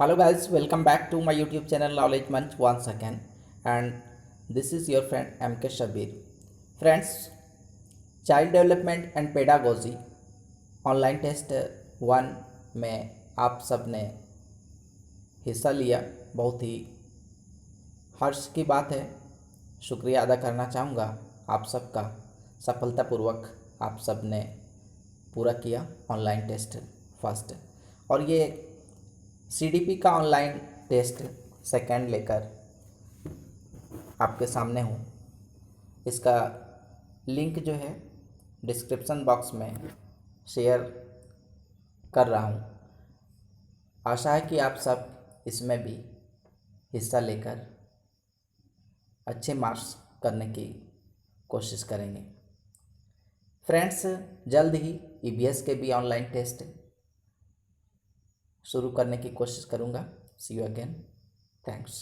Hello guys, welcome back to my YouTube channel Knowledge Munch once again, and this is your friend MK Shabir. Friends, child development and pedagogy online test 1 में आप सब ने हिस्सा लिया। बहुत ही हर्ष की बात है। शुक्रिया अदा करना चाहूँगा आप सबका। सफलतापूर्वक आप सब ने पूरा किया ऑनलाइन टेस्ट फर्स्ट, और ये सीडीपी का ऑनलाइन टेस्ट सेकंड लेकर आपके सामने हूँ। इसका लिंक जो है डिस्क्रिप्शन बॉक्स में शेयर कर रहा हूँ। आशा है कि आप सब इसमें भी हिस्सा लेकर अच्छे मार्क्स करने की कोशिश करेंगे। फ्रेंड्स, जल्द ही ईबीएस के भी ऑनलाइन टेस्ट शुरू करने की कोशिश करूँगा। सी यू अगेन। थैंक्स।